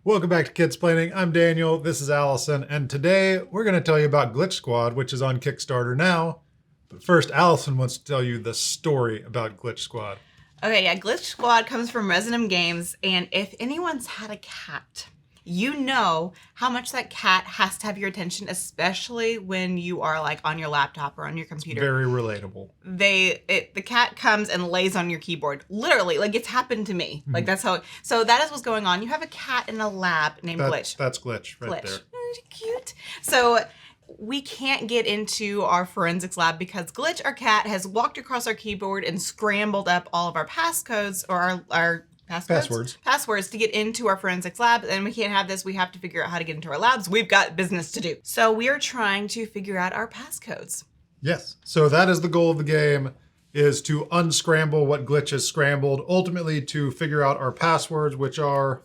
Welcome back to Kidsplaining. I'm Daniel, this is Allison, and today we're going to tell you about Glitch Squad, which is on Kickstarter now. But first, Allison wants to tell you the story about Glitch Squad. Okay, yeah, Glitch Squad comes from Resonym Games, and if anyone's had a cat, you know how much that cat has to have your attention, especially when you are like on your laptop or on your computer. Very relatable. The cat comes and lays on your keyboard. Literally, like it's happened to me. Like that's how, so that is what's going on. You have a cat in a lab named Glitch. That's Glitch right there. Cute. So we can't get into our forensics lab because Glitch, our cat, has walked across our keyboard and scrambled up all of our passcodes or our passwords to get into our forensics lab, and we can't have this. We have to figure out how to get into our labs. We've got business to do. So we are trying to figure out our passcodes. Yes. So that is the goal of the game, is to unscramble what Glitch has scrambled, ultimately to figure out our passwords, which are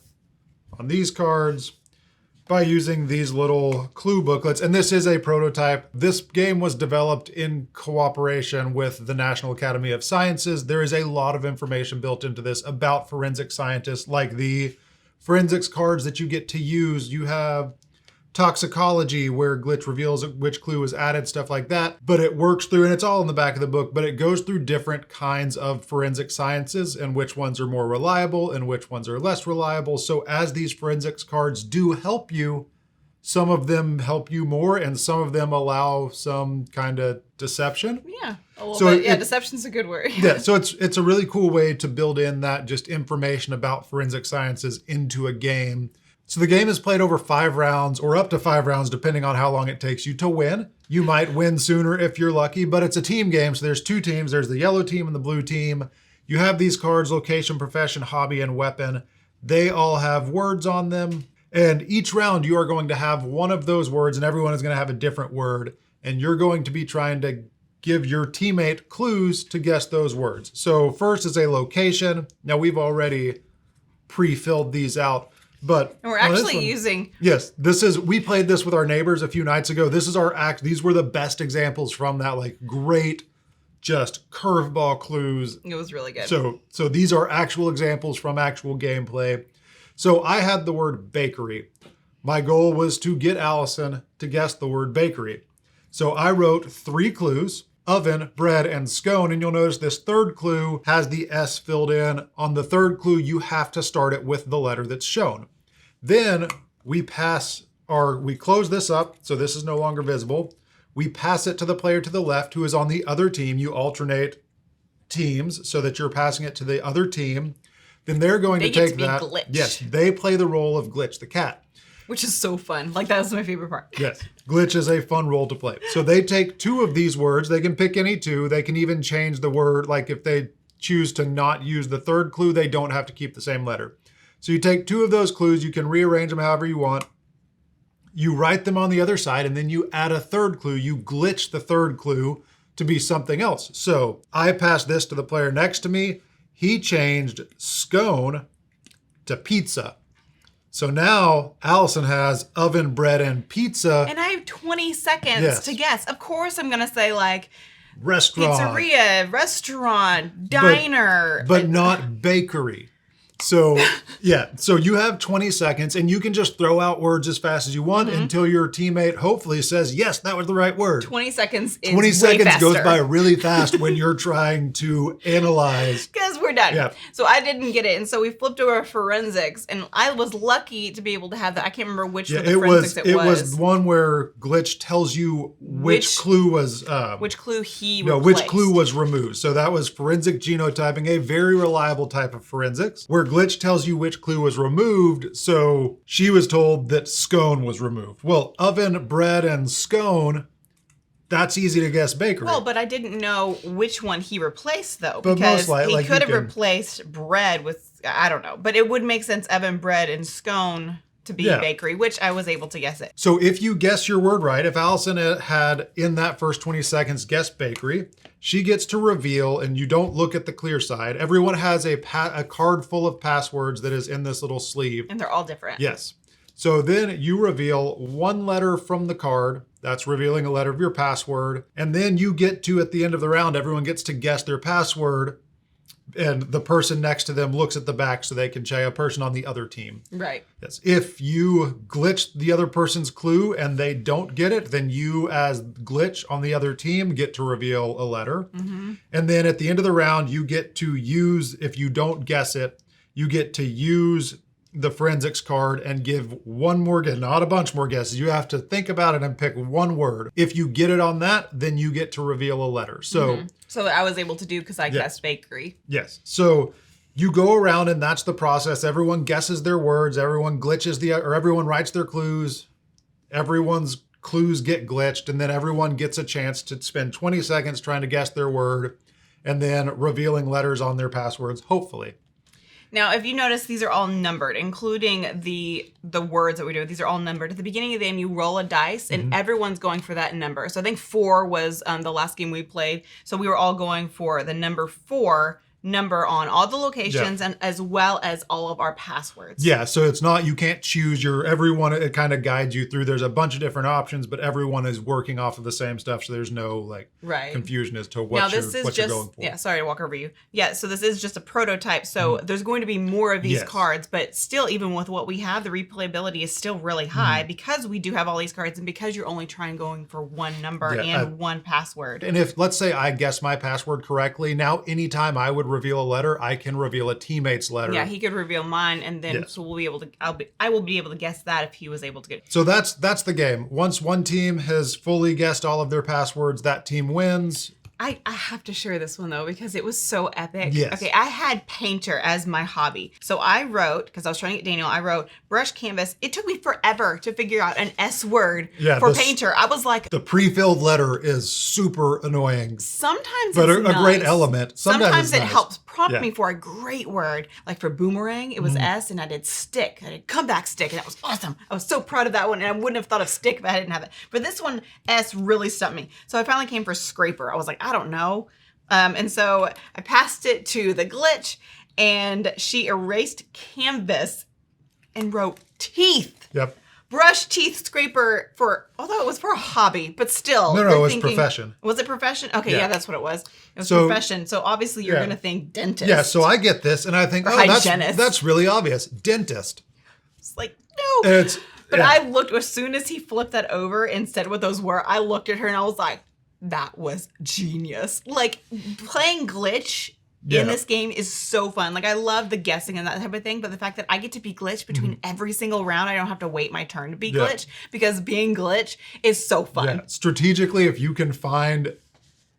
on these cards, by using these little clue booklets. And this is a prototype. This game was developed in cooperation with the National Academy of Sciences. There is a lot of information built into this about forensic scientists, like the forensics cards that you get to use. You have toxicology, where Glitch reveals which clue was added, stuff like that. But it works through, and it's all in the back of the book, but it goes through different kinds of forensic sciences and which ones are more reliable and which ones are less reliable. So as these forensics cards do help you, some of them help you more and some of them allow some kind of deception. Yeah, a little bit. Yeah, deception's a good word. Yeah, so it's a really cool way to build in that just information about forensic sciences into a game. So the game is played over 5 rounds or up to 5 rounds, depending on how long it takes you to win. You might win sooner if you're lucky, but it's a team game. So there's 2 teams. There's the yellow team and the blue team. You have these cards: location, profession, hobby, and weapon. They all have words on them. And each round you are going to have one of those words, and everyone is going to have a different word. And you're going to be trying to give your teammate clues to guess those words. So first is a location. Now we've already pre-filled these out. But and we're actually using... Yes, we played this with our neighbors a few nights ago. This is these were the best examples from that, like great, just curveball clues. It was really good. So these are actual examples from actual gameplay. So I had the word bakery. My goal was to get Allison to guess the word bakery. So I wrote 3 clues: oven, bread, and scone. And you'll notice this third clue has the S filled in. On the third clue, you have to start it with the letter that's shown. Then we close this up, so this is no longer visible. We pass it to the player to the left who is on the other team. You alternate teams so that you're passing it to the other team. Then they're going to take that. Glitch. Yes, they play the role of Glitch, the cat. Which is so fun. Like, that was my favorite part. Yes, Glitch is a fun role to play. So they take 2 of these words. They can pick any 2. They can even change the word. Like if they choose to not use the third clue, they don't have to keep the same letter. So you take 2 of those clues. You can rearrange them however you want. You write them on the other side, and then you add a third clue. You glitch the third clue to be something else. So I passed this to the player next to me. He changed scone to pizza. So now Allison has oven, bread, and pizza. And I have 20 seconds to guess. Of course I'm going to say like restaurant, pizzeria, restaurant, diner. But not bakery. So yeah, so you have 20 seconds and you can just throw out words as fast as you want until your teammate hopefully says, yes, that was the right word. 20 seconds is 20 seconds way faster. goes by really fast when you're trying to analyze. Because we're done. Yeah. So I didn't get it. And so we flipped over forensics, and I was lucky to be able to have that. I can't remember which of the forensics it was. It was one where Glitch tells you which clue was... which clue he replaced. No, which clue was removed. So that was forensic genotyping, a very reliable type of forensics, where Glitch tells you which clue was removed. So she was told that scone was removed. Well, oven, bread, and scone, that's easy to guess bakery. Well, but I didn't know which one he replaced, though. But because he could have replaced bread with, I don't know. But it would make sense, oven, bread, and scone to be bakery, which I was able to guess it. So if you guess your word right, if Allison had in that first 20 seconds guessed bakery, she gets to reveal, and you don't look at the clear side. Everyone has a card full of passwords that is in this little sleeve. And they're all different. Yes. So then you reveal 1 letter from the card. That's revealing a letter of your password. And then you get to, at the end of the round, everyone gets to guess their password and the person next to them looks at the back so they can check a person on the other team. Right. Yes. If you glitch the other person's clue and they don't get it, then you as glitch on the other team get to reveal a letter. Mm-hmm. And then at the end of the round, you get to use, if you don't guess it, you get to use the forensics card and give one more guess, not a bunch more guesses. You have to think about it and pick one word. If you get it on that, then you get to reveal a letter. So, so I was able to do because I guessed bakery. Yes. So you go around and that's the process. Everyone guesses their words. Everyone glitches or everyone writes their clues. Everyone's clues get glitched, and then everyone gets a chance to spend 20 seconds trying to guess their word and then revealing letters on their passwords, hopefully. Now, if you notice, these are all numbered, including the words that we do. These are all numbered. At the beginning of the game, you roll a dice, and everyone's going for that number. So I think 4 was the last game we played. So we were all going for the number 4 number on all the locations and as well as all of our passwords. Yeah, so it's not, you can't choose everyone, it kind of guides you through. There's a bunch of different options, but everyone is working off of the same stuff, so there's no confusion as to what you're going for. Yeah, sorry to walk over you. Yeah, so this is just a prototype, so there's going to be more of these cards, but still, even with what we have, the replayability is still really high because we do have all these cards and because you're only going for one number and one password. And if, let's say I guess my password correctly, now anytime I would reveal a letter, I can reveal a teammate's letter. Yeah, he could reveal mine, and then so we'll be able to. I will be able to guess that if he was able to get it. So that's the game. Once one team has fully guessed all of their passwords, that team wins. I have to share this one though because it was so epic. Yes. Okay, I had painter as my hobby. So I wrote, because I was trying to get Daniel, I wrote brush canvas. It took me forever to figure out an S word for painter. I was like, the pre-filled letter is super annoying. Sometimes but it's a great element. Sometimes it helps prompt me for a great word. Like for boomerang, it was S, and I did stick. I did comeback stick, and that was awesome. I was so proud of that one, and I wouldn't have thought of stick if I didn't have it. But this one, S, really stumped me. So I finally came for scraper. I was like, I don't know. And so I passed it to the glitch, and she erased canvas and wrote teeth. Yep. Brush, teeth, scraper although it was for a hobby, but still. No, it was profession. Was it profession? Okay, yeah, that's what it was. It was profession. So obviously you're going to think dentist. Yeah, so I get this and I think, that's really obvious. Dentist. It's like, no. But yeah. I looked, as soon as he flipped that over and said what those were, I looked at her and I was like, that was genius. Like, playing glitch in this game is so fun. Like, I love the guessing and that type of thing, but the fact that I get to be glitch between every single round, I don't have to wait my turn to be glitch, because being glitch is so fun. Yeah. Strategically, if you can find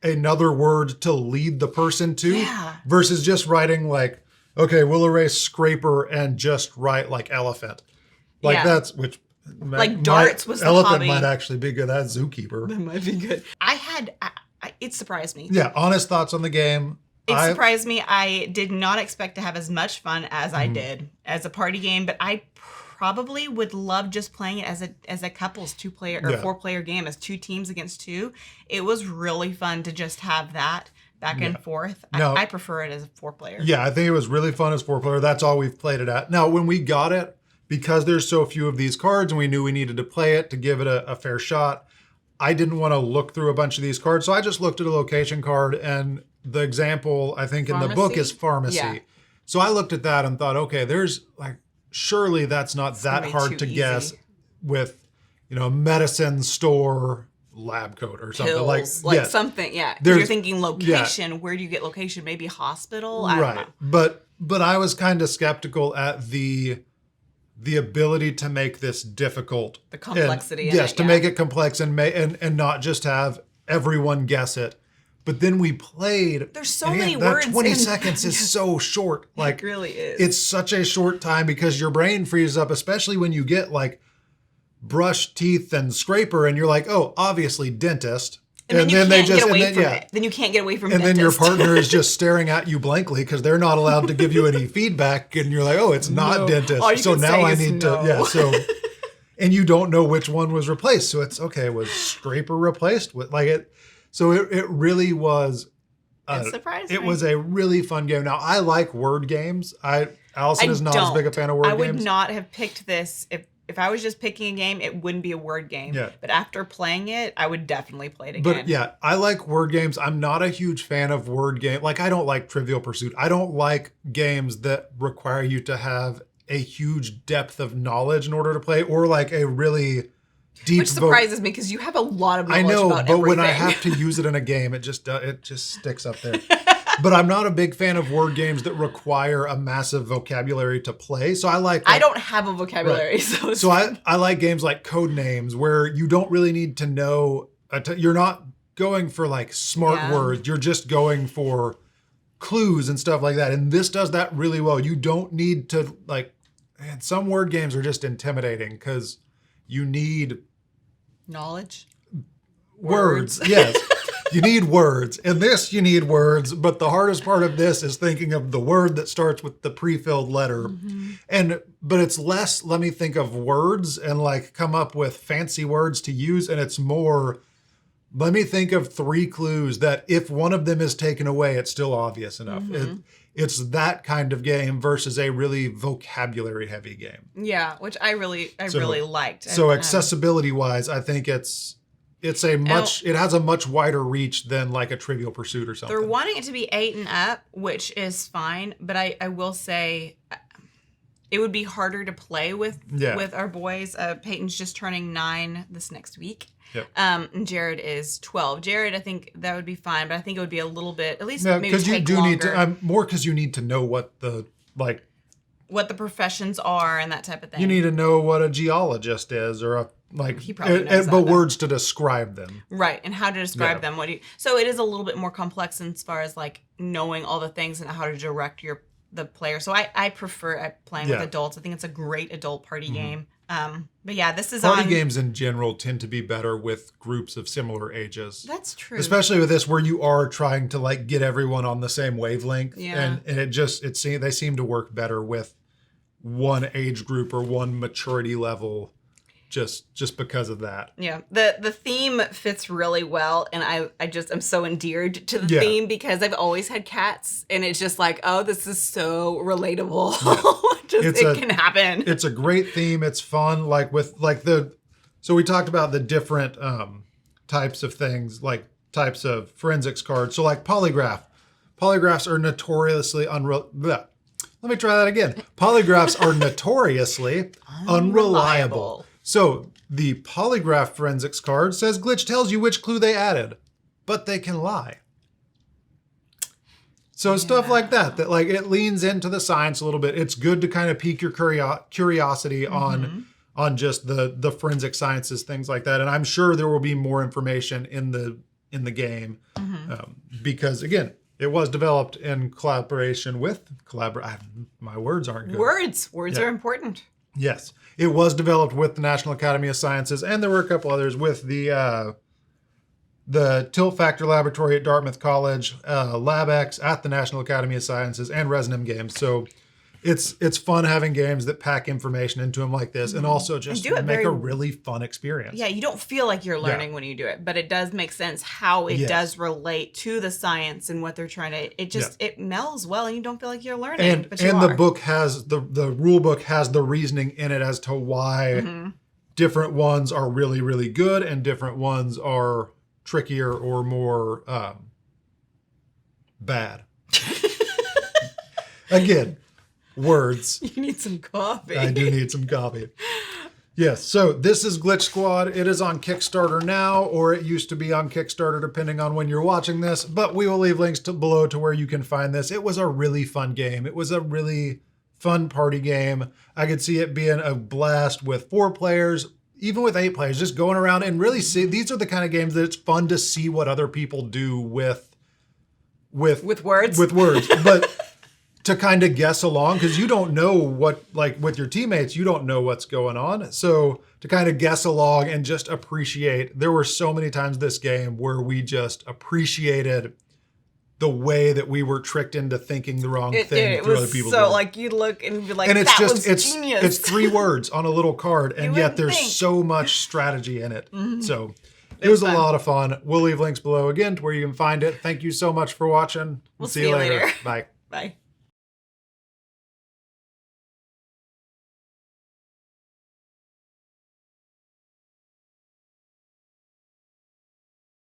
another word to lead the person to, versus just writing like, okay, we'll erase scraper and just write like elephant. Like that's, which... Like darts was the elephant hobby. Might actually be good. That's zookeeper. That might be good. It surprised me. Yeah, honest thoughts on the game. It surprised me. I did not expect to have as much fun as I did as a party game, but I probably would love just playing it as a couples 2-player or 4-player game, as 2 teams against 2. It was really fun to just have that back and forth. I prefer it as a 4-player. Yeah, I think it was really fun as 4-player. That's all we've played it at. Now, when we got it, because there's so few of these cards and we knew we needed to play it to give it a fair shot, I didn't want to look through a bunch of these cards. So I just looked at a location card, and the example, I think, in the book is pharmacy. Yeah. So I looked at that and thought, okay, there's like, surely that's not that hard to guess with, medicine store lab coat or something. Pills, like something, You're thinking location. Where do you get location? Maybe hospital? I don't know. But I was kind of skeptical at the ability to make this difficult. The complexity. To make it complex and not just have everyone guess it. But then we played. There's so many words. That 20 seconds is so short. Like, it really is. It's such a short time because your brain freezes up, especially when you get like brush, teeth, and scraper, and you're like, oh, obviously dentist. And then you can't get away from it. Then you can't get away from it. And then your partner is just staring at you blankly because they're not allowed to give you any feedback. And you're like, oh, it's not dentist. So now I need to, and you don't know which one was replaced. So it's, okay, was scraper replaced with like it? So it really was, it surprised me. It was a really fun game. Now, I like word games. Allison is not as big a fan of word games. I would not have picked this if I was just picking a game, it wouldn't be a word game. Yeah. But after playing it, I would definitely play it again. But yeah, I like word games. I'm not a huge fan of word game. Like, I don't like Trivial Pursuit. I don't like games that require you to have a huge depth of knowledge in order to play, or like a really deep. Which surprises me because you have a lot of knowledge I know, about but everything. when I have to use it in a game, it just sticks up there. But I'm not a big fan of word games that require a massive vocabulary to play. So I like I don't have a vocabulary, right. So I like games like Codenames, where you don't really need to know. You're not going for like smart words. You're just going for clues and stuff like that. And this does that really well. You don't need to like. Man, some word games are just intimidating because you need knowledge. Words. Yes. You need words. In this, you need words, but the hardest part of this is thinking of the word that starts with the pre-filled letter. But it's less, let me think of words and like come up with fancy words to use. And it's more, let me think of 3 clues that if one of them is taken away, it's still obvious enough. It's that kind of game versus a really vocabulary heavy game. Yeah, which I really liked. So accessibility wise, I think it has a much wider reach than like a Trivial Pursuit or something. They're wanting it to be 8 and up, which is fine, but I will say it would be harder to play with our boys. Peyton's just turning 9 this next week. Yep. And Jared is 12. Jared, I think that would be fine, but I think it would be a little bit, at least maybe because you do longer. need to. More because you need to know what the professions are and that type of thing. You need to know what a geologist is, or a he probably knows that, words to describe them. Right, and how to describe them. So it is a little bit more complex as far as like knowing all the things and how to direct the player. So I prefer playing with adults. I think it's a great adult party game. But yeah, this is party games in general tend to be better with groups of similar ages. That's true. Especially with this, where you are trying to like get everyone on the same wavelength. Yeah. And they seem to work better with one age group or one maturity level. Just because of that. Yeah. The theme fits really well, and I'm so endeared to the theme because I've always had cats, and it's just like, oh, this is so relatable. Yeah. It can happen. It's a great theme. It's fun. Like with like so we talked about the different types of things, like types of forensics cards. So like polygraph. Polygraphs are notoriously Let me try that again. Polygraphs are notoriously unreliable. So the polygraph forensics card says Glitch tells you which clue they added, but they can lie. So stuff like that like it leans into the science a little bit. It's good to kind of pique your curiosity on just the forensic sciences, things like that. And I'm sure there will be more information in the game because again, it was developed in collaboration with my words aren't good. Words are important. Yes. It was developed with the National Academy of Sciences, and there were a couple others with the Tilt Factor Laboratory at Dartmouth College, LabX at the National Academy of Sciences, and Resonym Games. So it's fun having games that pack information into them like this, and also just make a really fun experience. Yeah, you don't feel like you're learning when you do it, but it does make sense how it does relate to the science and what they're trying to. It just it melds well, and you don't feel like you're learning. The book has the rule book has the reasoning in it as to why different ones are really, really good and different ones are trickier or more bad. Again. Words. You need some coffee. I do need some coffee. Yes, so this is Glitch Squad. It is on Kickstarter now, or it used to be on Kickstarter depending on when you're watching this, but we will leave links below to where you can find this. It was a really fun game. It was a really fun party game. I could see it being a blast with 4 players, even with 8 players, just going around and really see. These are the kind of games that it's fun to see what other people do with words. With words, but to kind of guess along, because you don't know what, like with your teammates, you don't know what's going on. So to kind of guess along and just appreciate, there were so many times this game where we just appreciated the way that we were tricked into thinking the wrong thing through other people. So like you'd look and be like, and it's genius. It's 3 words on a little card, and yet there's so much strategy in it. So it was a lot of fun. We'll leave links below again to where you can find it. Thank you so much for watching. We'll see you later. Bye. Bye.